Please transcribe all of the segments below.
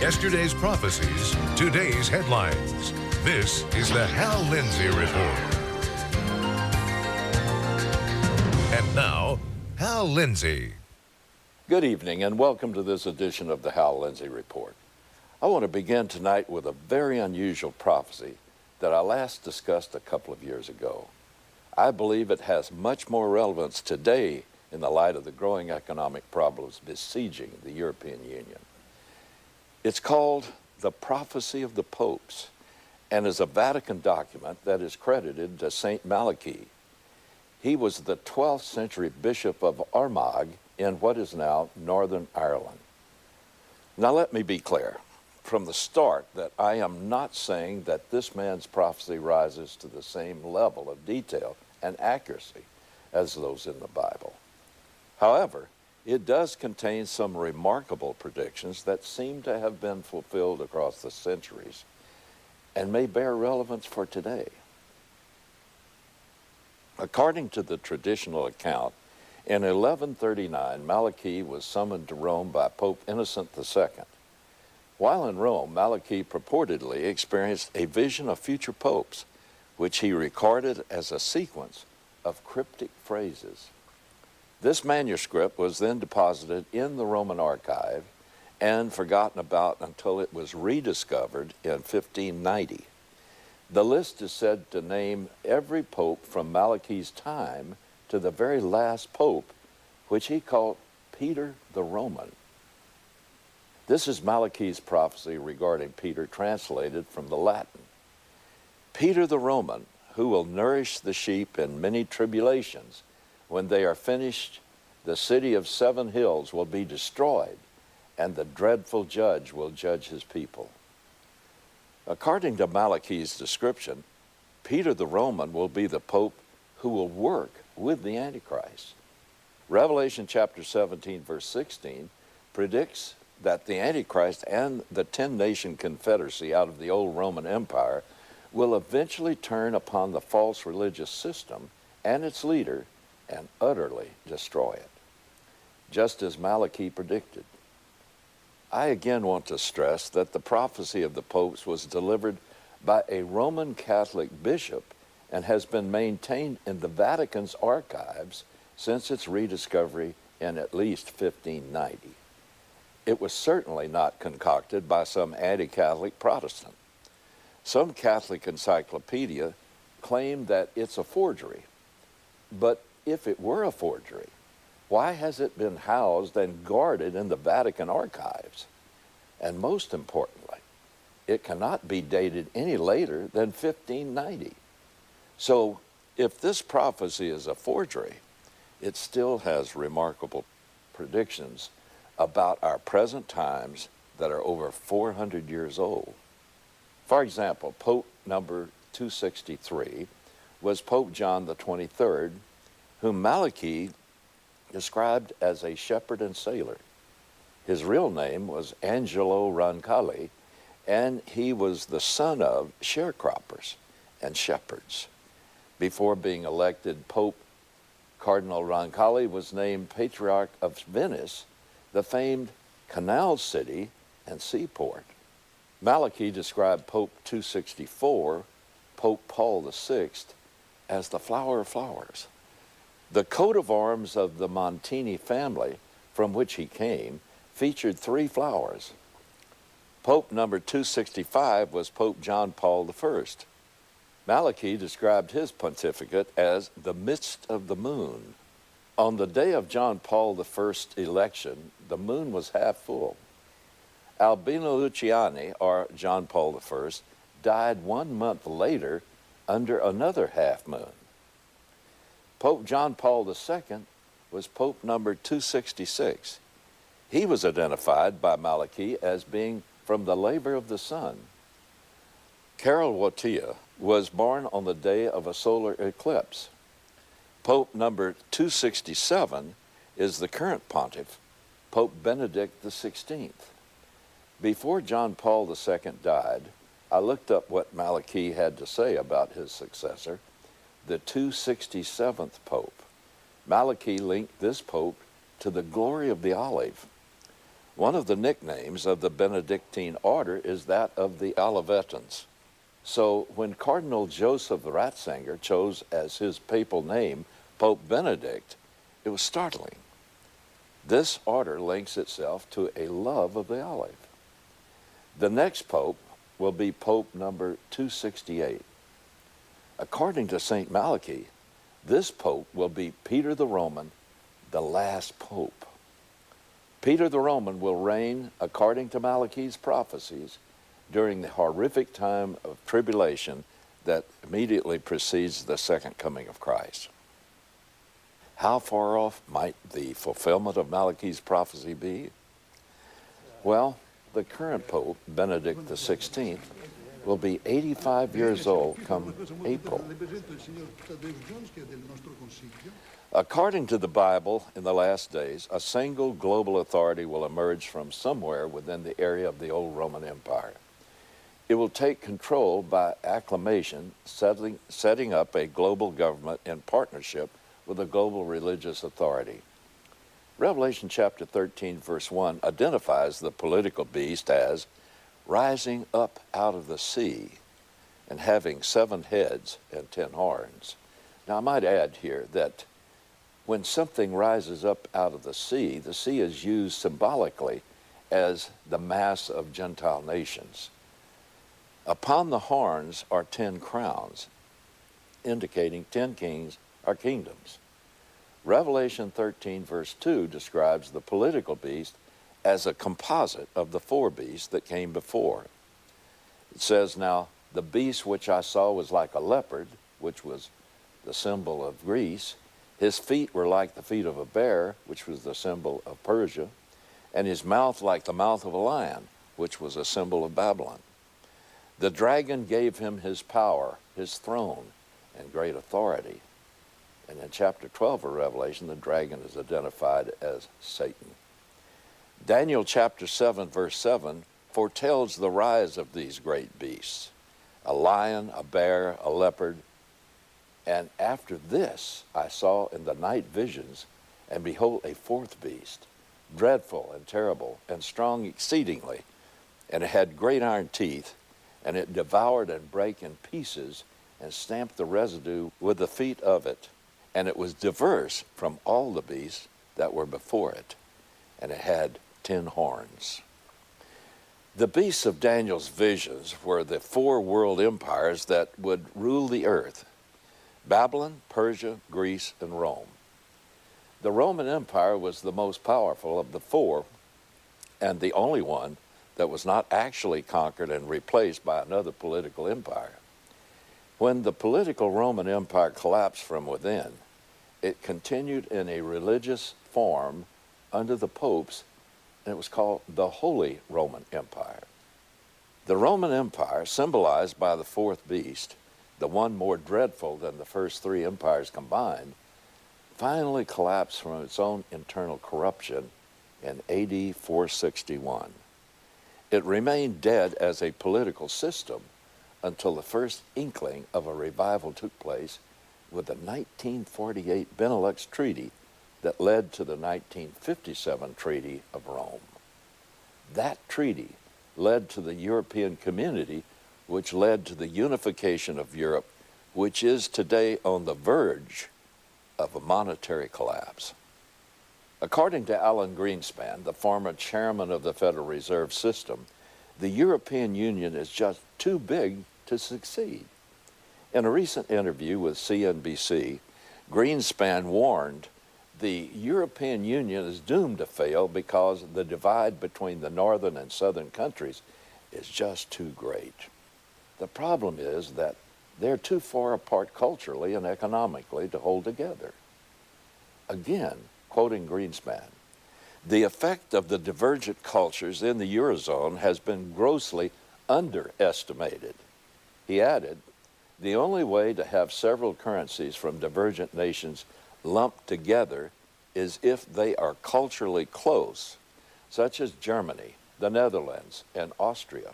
Yesterday's prophecies, today's headlines. This is the Hal Lindsey Report. And now, Hal Lindsey. Good evening and welcome to this edition of the Hal Lindsey Report. I want to begin tonight with a very unusual prophecy that I last discussed a couple of years ago. I believe it has much more relevance today in the light of the growing economic problems besieging the European Union. It's called the Prophecy of the Popes and is a Vatican document that is credited to St. Malachy. He was the 12th century Bishop of Armad in what is now Northern Ireland. Now let me be clear from the start that I am not saying that this man's prophecy rises to the same level of detail and accuracy as those in the Bible. However, it does contain some remarkable predictions that seem to have been fulfilled across the centuries and may bear relevance for today. According to the traditional account, in 1139, Malachy was summoned to Rome by Pope Innocent II. While in Rome, Malachy purportedly experienced a vision of future popes, which he recorded as a sequence of cryptic phrases. This manuscript was then deposited in the Roman archive and forgotten about until it was rediscovered in 1590. The list is said to name every pope from Malachy's time to the very last pope, which he called Peter the Roman. This is Malachy's prophecy regarding Peter, translated from the Latin. Peter the Roman, who will nourish the sheep in many tribulations, when they are finished, the city of 7 hills will be destroyed, and the dreadful judge will judge his people. According to Malachy's description, Peter the Roman will be the pope who will work with the Antichrist. Revelation chapter 17, verse 16, predicts that the Antichrist and the 10-nation confederacy out of the old Roman Empire will eventually turn upon the false religious system and its leader and utterly destroy it, just as Malachy predicted. I again want to stress that the prophecy of the popes was delivered by a Roman Catholic bishop and has been maintained in the Vatican's archives since its rediscovery in at least 1590. It was certainly not concocted by some anti-Catholic Protestant. Some Catholic encyclopedia claim that it's a forgery. But if it were a forgery, why has it been housed and guarded in the Vatican archives? And most importantly, it cannot be dated any later than 1590. So if this prophecy is a forgery, it still has remarkable predictions about our present times that are over 400 years old. For example, Pope number 263 was Pope John the 23rd, whom Malachy described as a shepherd and sailor. His real name was Angelo Roncalli, and he was the son of sharecroppers and shepherds. Before being elected Pope, Cardinal Roncalli was named Patriarch of Venice, the famed canal city and seaport. Malachy described Pope 264, Pope Paul VI, as the flower of flowers. The coat of arms of the Montini family, from which he came, featured 3 flowers. Pope number 265 was Pope John Paul I. Malachy described his pontificate as the midst of the moon. On the day of John Paul I's election, the moon was half full. Albino Luciani, or John Paul I, died 1 month later under another half moon. Pope John Paul II was Pope number 266. He was identified by Malachy as being from the labor of the sun. Karol Wojtyła was born on the day of a solar eclipse. Pope number 267 is the current pontiff, Pope Benedict XVI. Before John Paul II died, I looked up what Malachy had to say about his successor, the 267th Pope. Malachy linked this Pope to the glory of the olive. One of the nicknames of the Benedictine order is that of the Olivetans. So when Cardinal Joseph Ratzinger chose as his papal name Pope Benedict, it was startling. This order links itself to a love of the olive. The next pope will be Pope number 268. According to St. Malachy, this pope will be Peter the Roman, the last pope. Peter the Roman will reign, according to Malachy's prophecies, during the horrific time of tribulation that immediately precedes the second coming of Christ. How far off might the fulfillment of Malachy's prophecy be? Well, the current Pope, Benedict XVI, will be 85 years old come April. According to the Bible, in the last days, a single global authority will emerge from somewhere within the area of the old Roman Empire. It will take control by acclamation, setting up a global government in partnership with a global religious authority. Revelation chapter 13, verse 1 identifies the political beast as rising up out of the sea and having 7 heads and 10 horns. Now, I might add here that when something rises up out of the sea is used symbolically as the mass of Gentile nations. Upon the horns are 10 crowns, indicating 10 kings or kingdoms. Revelation 13, verse 2 describes the political beast as a composite of the 4 beasts that came before. It says, now, the beast which I saw was like a leopard, which was the symbol of Greece. His feet were like the feet of a bear, which was the symbol of Persia, and his mouth like the mouth of a lion, which was a symbol of Babylon. The dragon gave him his power, his throne, and great authority. And in chapter 12 of Revelation, the dragon is identified as Satan. Daniel chapter 7, verse 7 foretells the rise of these great beasts, a lion, a bear, a leopard. And after this I saw in the night visions, and behold, a 4th beast, dreadful and terrible and strong exceedingly, and it had great iron teeth, and it devoured and brake in pieces and stamped the residue with the feet of it. And it was diverse from all the beasts that were before it, and it had 10 horns. The beasts of Daniel's visions were the 4 world empires that would rule the earth: Babylon, Persia, Greece, and Rome. The Roman Empire was the most powerful of the 4, and the only one that was not actually conquered and replaced by another political empire. When the political Roman Empire collapsed from within, it continued in a religious form under the popes, and it was called the Holy Roman Empire. The Roman Empire, symbolized by the 4th beast, the one more dreadful than the first 3 empires combined, finally collapsed from its own internal corruption in AD 461. It remained dead as a political system until the first inkling of a revival took place with the 1948 Benelux Treaty that led to the 1957 Treaty of Rome. That treaty led to the European Community, which led to the unification of Europe, which is today on the verge of a monetary collapse. According to Alan Greenspan, the former chairman of the Federal Reserve System, the European Union is just too big to succeed. In a recent interview with CNBC, Greenspan warned the European Union is doomed to fail because the divide between the northern and southern countries is just too great. The problem is that they're too far apart culturally and economically to hold together. Again, quoting Greenspan, the effect of the divergent cultures in the Eurozone has been grossly underestimated. He added, the only way to have several currencies from divergent nations lumped together is if they are culturally close, such as Germany, the Netherlands, and Austria.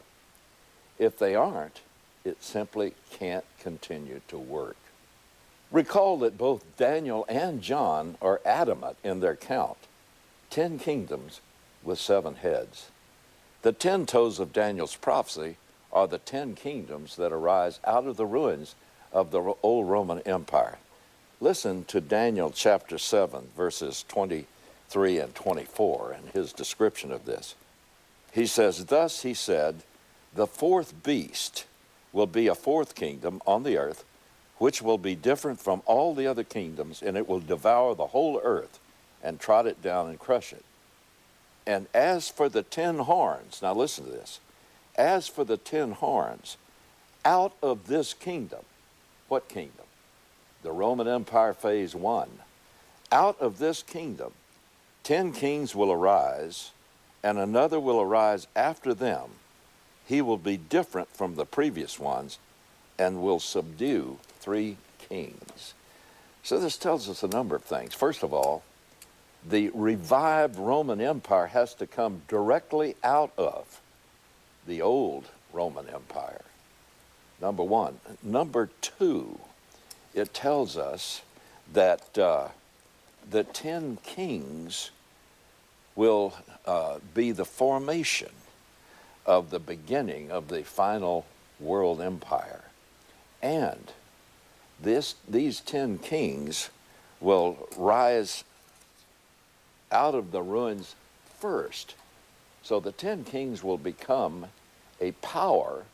If they aren't, it simply can't continue to work. Recall that both Daniel and John are adamant in their count: 10 kingdoms with 7 heads. The 10 toes of Daniel's prophecy are the 10 kingdoms that arise out of the ruins of the old Roman Empire. Listen to Daniel chapter 7, verses 23 and 24, and his description of this. He says, "Thus he said, the fourth beast will be a fourth kingdom on the earth, which will be different from all the other kingdoms, and it will devour the whole earth and trot it down and crush it. And as for the 10 horns," now listen to this, "as for the 10 horns, out of this kingdom," what kingdom? The Roman Empire phase 1. "Out of this kingdom, 10 kings will arise, and another will arise after them. He will be different from the previous ones and will subdue 3 kings." So this tells us a number of things. First of all, the revived Roman Empire has to come directly out of the old Roman Empire. Number one. Number two, it tells us that the 10 kings will be the formation of the beginning of the final world empire. And these 10 kings will rise out of the ruins first. So the 10 kings will become a power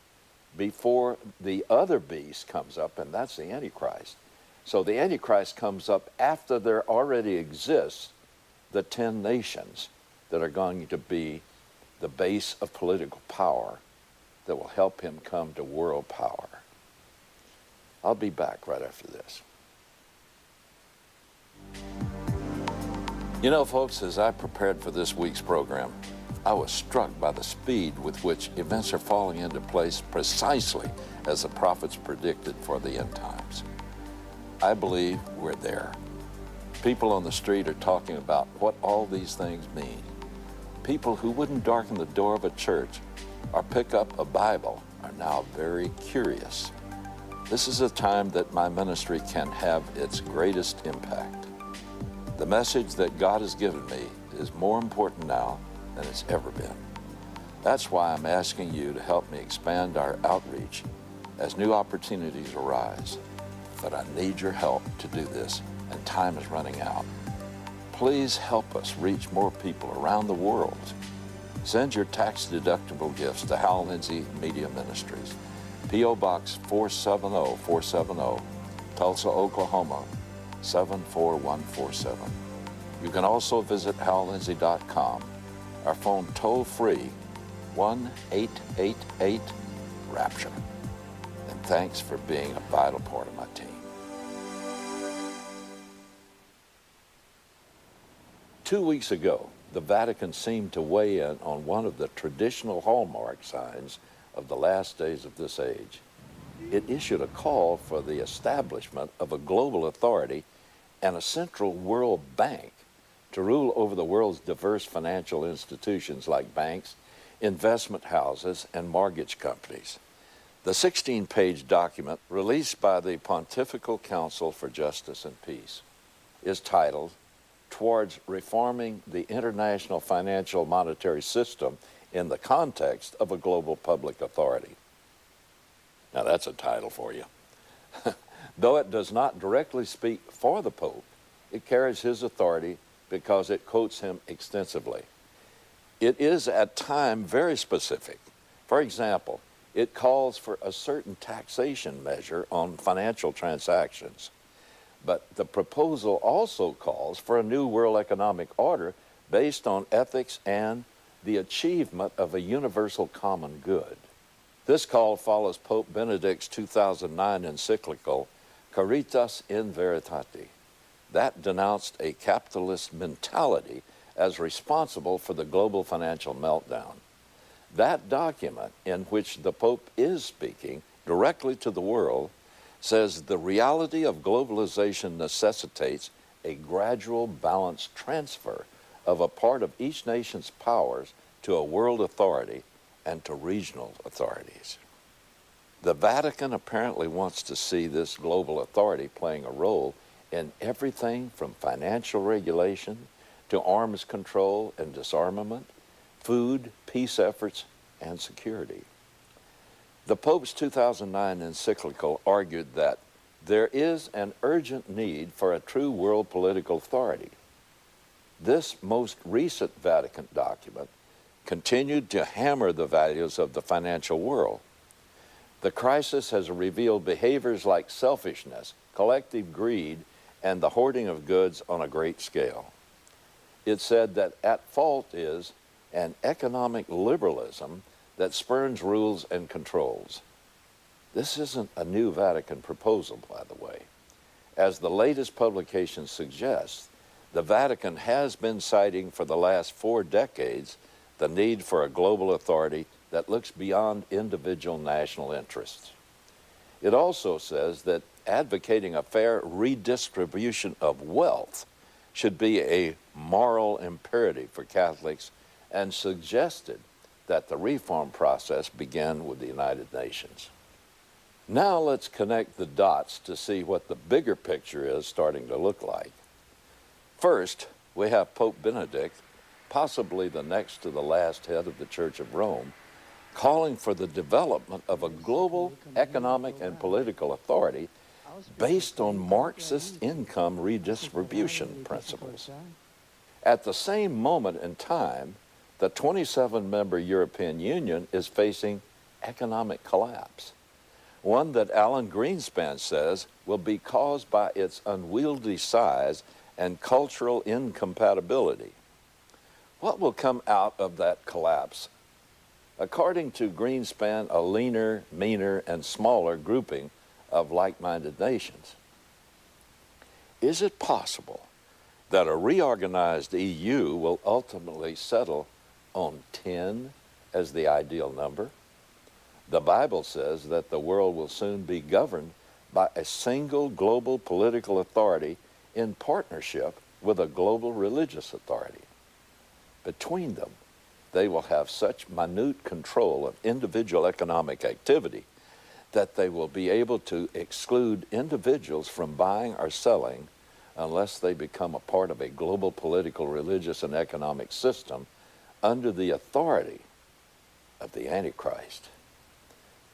before the other beast comes up, and that's the Antichrist. So the Antichrist comes up after there already exists the 10 nations that are going to be the base of political power that will help him come to world power. I'll be back right after this. You know, folks, as I prepared for this week's program, I was struck by the speed with which events are falling into place precisely as the prophets predicted for the end times. I believe we're there. People on the street are talking about what all these things mean. People who wouldn't darken the door of a church or pick up a Bible are now very curious. This is a time that my ministry can have its greatest impact. The message that God has given me is more important now than it's ever been. That's why I'm asking you to help me expand our outreach as new opportunities arise. But I need your help to do this, and time is running out. Please help us reach more people around the world. Send your tax-deductible gifts to Hal Lindsey Media Ministries, P.O. Box 470-470, Tulsa, Oklahoma, 74147. You can also visit hallindsey.com. Our phone toll-free, 1-888-RAPTURE. And thanks for being a vital part of my team. 2 weeks ago, the Vatican seemed to weigh in on one of the traditional hallmark signs of the last days of this age. It issued a call for the establishment of a global authority and a central world bank to rule over the world's diverse financial institutions like banks, investment houses, and mortgage companies. The 16-page document released by the Pontifical Council for Justice and Peace is titled "Towards Reforming the International Financial Monetary System in the Context of a Global Public Authority." Now that's a title for you. Though it does not directly speak for the Pope, it carries his authority because it quotes him extensively. It is at times very specific. For example, it calls for a certain taxation measure on financial transactions. But the proposal also calls for a new world economic order based on ethics and the achievement of a universal common good. This call follows Pope Benedict's 2009 encyclical, Caritas in Veritate, that denounced a capitalist mentality as responsible for the global financial meltdown. That document, in which the Pope is speaking directly to the world, says the reality of globalization necessitates a gradual balanced transfer of a part of each nation's powers to a world authority and to regional authorities. The Vatican apparently wants to see this global authority playing a role in everything from financial regulation to arms control and disarmament food, peace efforts, and security. The Pope's 2009 encyclical argued that there is an urgent need for a true world political authority. This most recent Vatican document continued to hammer the values of the financial world. The crisis has revealed behaviors like selfishness, collective greed, and the hoarding of goods on a great scale. It said that at fault is an economic liberalism that spurns rules and controls. This isn't a new Vatican proposal, by the way. As the latest publication suggests, the Vatican has been citing for the last 4 decades the need for a global authority that looks beyond individual national interests. It also says that advocating a fair redistribution of wealth should be a moral imperative for Catholics, and suggested that the reform process begin with the United Nations. Now let's connect the dots to see what the bigger picture is starting to look like. First, we have Pope Benedict, possibly the next to the last head of the Church of Rome, calling for the development of a global economic and political authority based on Marxist income redistribution principles. At the same moment in time, the 27-member European Union is facing economic collapse, one that Alan Greenspan says will be caused by its unwieldy size and cultural incompatibility. What will come out of that collapse? According to Greenspan, a leaner, meaner, and smaller grouping of like-minded nations. Is it possible that a reorganized EU will ultimately settle on 10 as the ideal number? The Bible says that the world will soon be governed by a single global political authority in partnership with a global religious authority. Between them, they will have such minute control of individual economic activity that they will be able to exclude individuals from buying or selling unless they become a part of a global political, religious, and economic system under the authority of the Antichrist.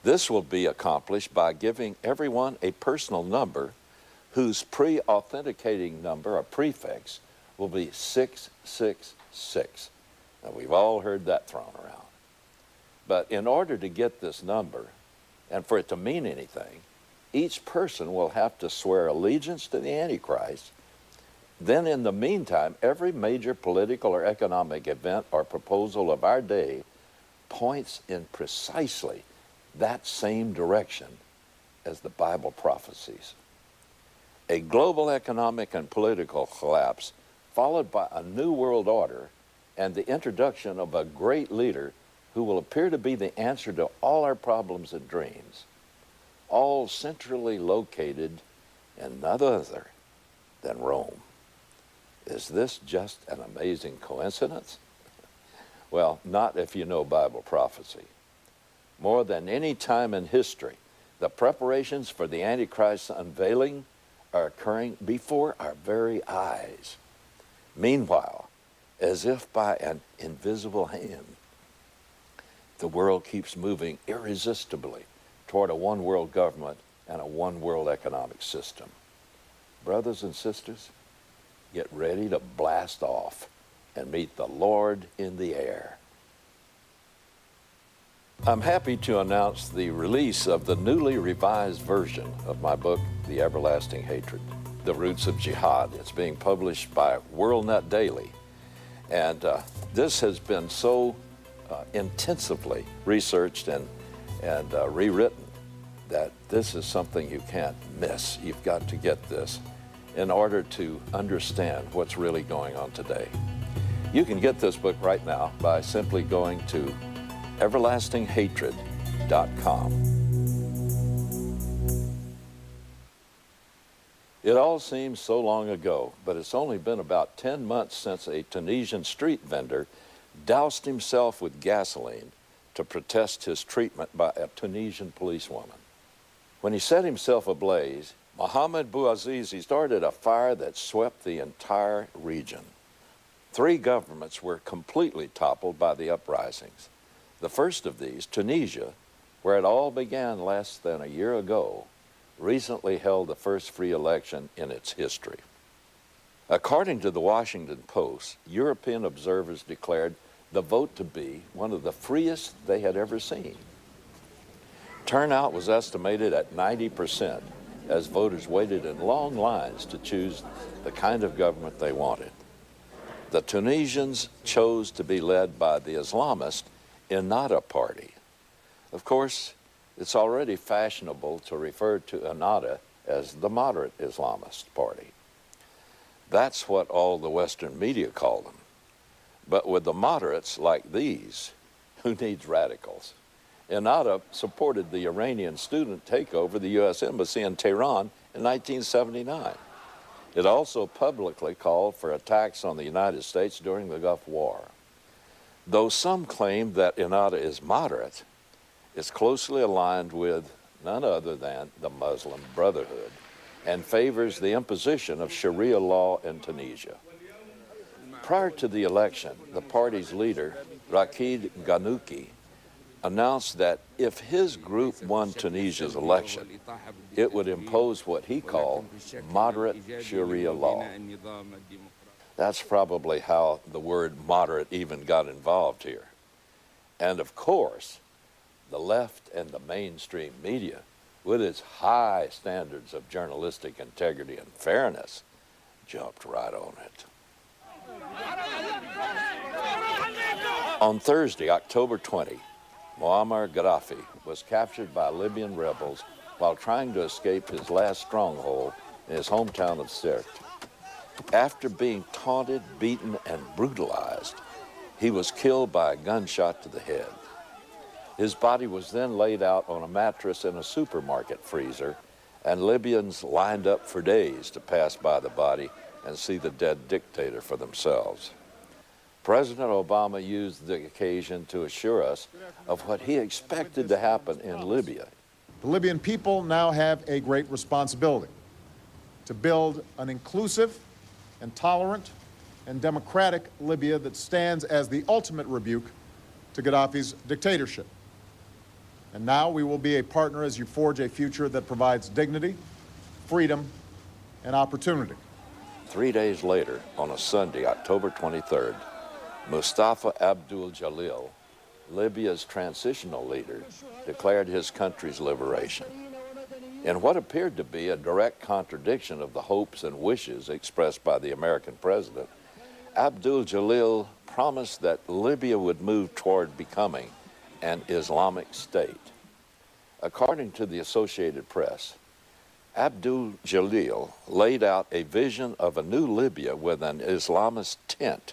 This will be accomplished by giving everyone a personal number whose pre-authenticating number or prefix will be 666. Now, we've all heard that thrown around. But in order to get this number, and for it to mean anything, each person will have to swear allegiance to the Antichrist. Then in the meantime, every major political or economic event or proposal of our day points in precisely that same direction as the Bible prophesies. A global economic and political collapse followed by a new world order and the introduction of a great leader who will appear to be the answer to all our problems and dreams, all centrally located in none other than Rome. Is this just an amazing coincidence? Well, not if you know Bible prophecy. More than any time in history, the preparations for the Antichrist's unveiling are occurring before our very eyes. Meanwhile, as if by an invisible hand, the world keeps moving irresistibly toward a one-world government and a one-world economic system. Brothers and sisters, get ready to blast off and meet the Lord in the air. I'm happy to announce the release of the newly revised version of my book, The Everlasting Hatred, The Roots of Jihad. It's being published by WorldNet Daily. And this has been so intensively researched and rewritten that this is something you can't miss. You've got to get this in order to understand what's really going on today. You can get this book right now by simply going to everlastinghatred.com. It all seems so long ago, but it's only been about 10 months since a Tunisian street vendor doused himself with gasoline to protest his treatment by a Tunisian policewoman. When he set himself ablaze, Mohamed Bouazizi started a fire that swept the entire region. 3 governments were completely toppled by the uprisings. The first of these, Tunisia, where it all began less than a year ago, recently held the first free election in its history. According to the Washington Post, European observers declared the vote to be one of the freest they had ever seen. Turnout was estimated at 90% as voters waited in long lines to choose the kind of government they wanted. The Tunisians chose to be led by the Islamist Ennahda party. Of course, it's already fashionable to refer to Ennahda as the moderate Islamist party. That's what all the Western media call them. But with the moderates like these, who needs radicals? Ennahda supported the Iranian student takeover of the U.S. Embassy in Tehran in 1979. It also publicly called for attacks on the United States during the Gulf War. Though some claim that Ennahda is moderate, it's closely aligned with none other than the Muslim Brotherhood and favors the imposition of Sharia law in Tunisia. Prior to the election, the party's leader, Rachid Ghannouchi, announced that if his group won Tunisia's election, it would impose what he called moderate Sharia law. That's probably how the word moderate even got involved here. And of course, the left and the mainstream media, with its high standards of journalistic integrity and fairness, jumped right on it. On Thursday, October 20, Muammar Gaddafi was captured by Libyan rebels while trying to escape his last stronghold in his hometown of Sirte. After being taunted, beaten, and brutalized, he was killed by a gunshot to the head. His body was then laid out on a mattress in a supermarket freezer, and Libyans lined up for days to pass by the body and see the dead dictator for themselves. President Obama used the occasion to assure us of what he expected to happen in Libya. The Libyan people now have a great responsibility to build an inclusive and tolerant and democratic Libya that stands as the ultimate rebuke to Gaddafi's dictatorship. And now we will be a partner as you forge a future that provides dignity, freedom, and opportunity. 3 days later, on a Sunday, October 23rd, Mustafa Abdul Jalil, Libya's transitional leader, declared his country's liberation. In what appeared to be a direct contradiction of the hopes and wishes expressed by the American president, Abdul Jalil promised that Libya would move toward becoming an Islamic state. According to the Associated Press, Abdul Jalil laid out a vision of a new Libya with an Islamist tint,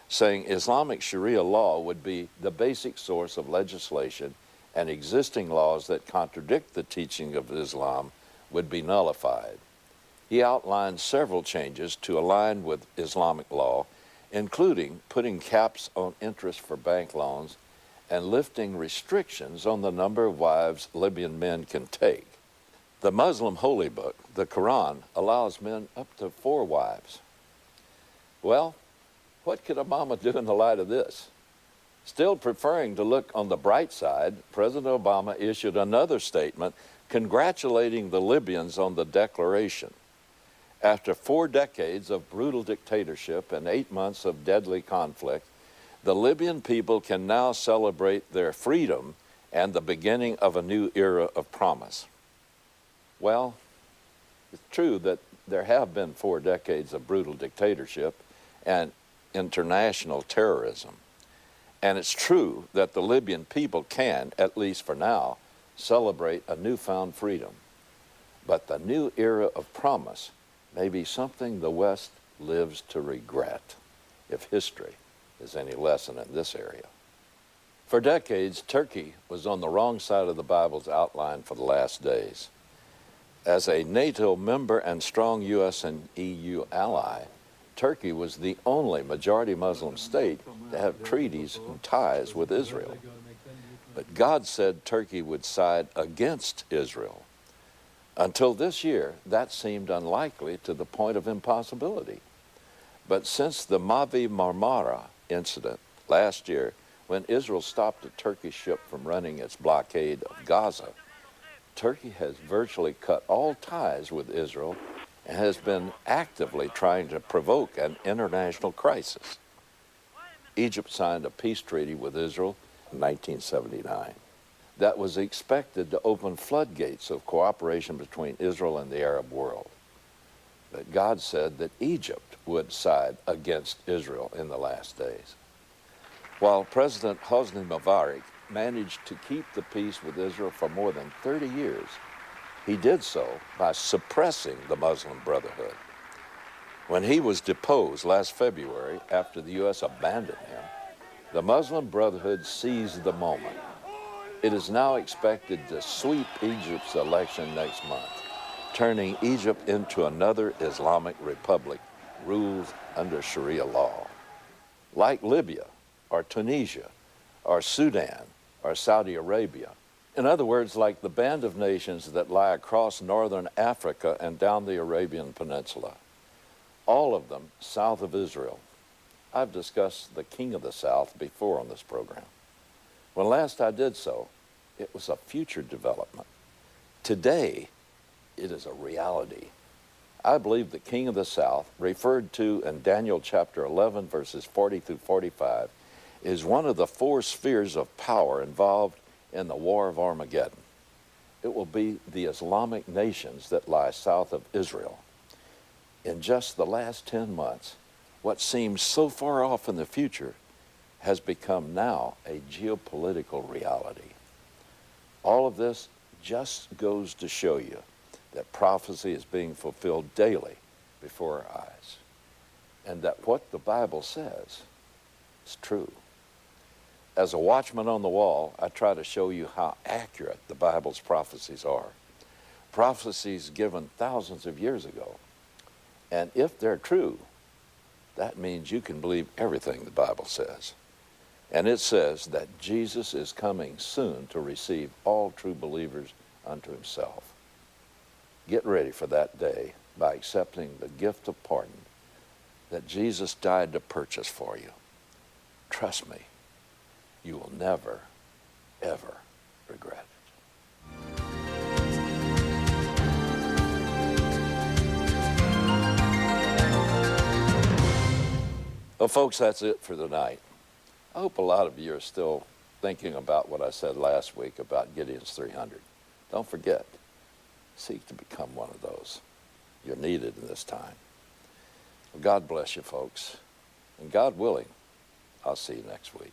saying Islamic Sharia law would be the basic source of legislation and existing laws that contradict the teaching of Islam would be nullified. He outlined several changes to align with Islamic law, including putting caps on interest for bank loans and lifting restrictions on the number of wives Libyan men can take. The Muslim holy book, the Quran, allows men up to 4 wives. Well, what could Obama do in the light of this? Still preferring to look on the bright side, President Obama issued another statement congratulating the Libyans on the declaration. After 4 decades of brutal dictatorship and 8 months of deadly conflict, the Libyan people can now celebrate their freedom and the beginning of a new era of promise. Well, it's true that there have been 4 decades of brutal dictatorship and international terrorism. And it's true that the Libyan people can, at least for now, celebrate a newfound freedom. But the new era of promise may be something the West lives to regret, if history is any lesson in this area. For decades, Turkey was on the wrong side of the Bible's outline for the last days. As a NATO member and strong U.S. and EU ally, Turkey was the only majority Muslim state to have treaties and ties with Israel. But God said Turkey would side against Israel. Until this year, that seemed unlikely to the point of impossibility. But since the Mavi Marmara incident last year, when Israel stopped a Turkish ship from running its blockade of Gaza, Turkey has virtually cut all ties with Israel and has been actively trying to provoke an international crisis. Egypt signed a peace treaty with Israel in 1979 that was expected to open floodgates of cooperation between Israel and the Arab world. But God said that Egypt would side against Israel in the last days. While President Hosni Mubarak managed to keep the peace with Israel for more than 30 years, he did so by suppressing the Muslim Brotherhood. When he was deposed last February after the U.S. abandoned him, the Muslim Brotherhood seized the moment. It is now expected to sweep Egypt's election next month, turning Egypt into another Islamic republic ruled under Sharia law. Like Libya, or Tunisia, or Sudan, or Saudi Arabia. In other words, like the band of nations that lie across northern Africa and down the Arabian Peninsula. All of them south of Israel. I've discussed the King of the South before on this program. When last I did so, it was a future development. Today, it is a reality. I believe the King of the South, referred to in Daniel chapter 11, verses 40 through 45, is one of the four spheres of power involved in the War of Armageddon. It will be the Islamic nations that lie south of Israel. In just the last 10 months, what seems so far off in the future has become now a geopolitical reality. All of this just goes to show you that prophecy is being fulfilled daily before our eyes, and that what the Bible says is true. As a watchman on the wall, I try to show you how accurate the Bible's prophecies are. Prophecies given thousands of years ago. And if they're true, that means you can believe everything the Bible says. And it says that Jesus is coming soon to receive all true believers unto himself. Get ready for that day by accepting the gift of pardon that Jesus died to purchase for you. Trust me, you will never, ever regret it. Well, folks, that's it for tonight. I hope a lot of you are still thinking about what I said last week about Gideon's 300. Don't forget, seek to become one of those. You're needed in this time. Well, God bless you, folks. And God willing, I'll see you next week.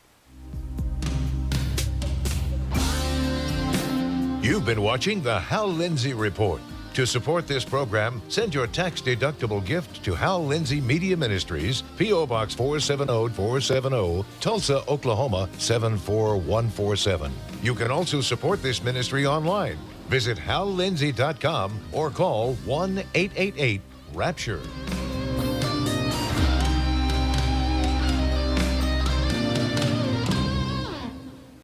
You've been watching the Hal Lindsey Report. To support this program, send your tax-deductible gift to Hal Lindsey Media Ministries, P.O. Box 470-470, Tulsa, Oklahoma 74147. You can also support this ministry online. Visit hallindsey.com or call 1-888-RAPTURE.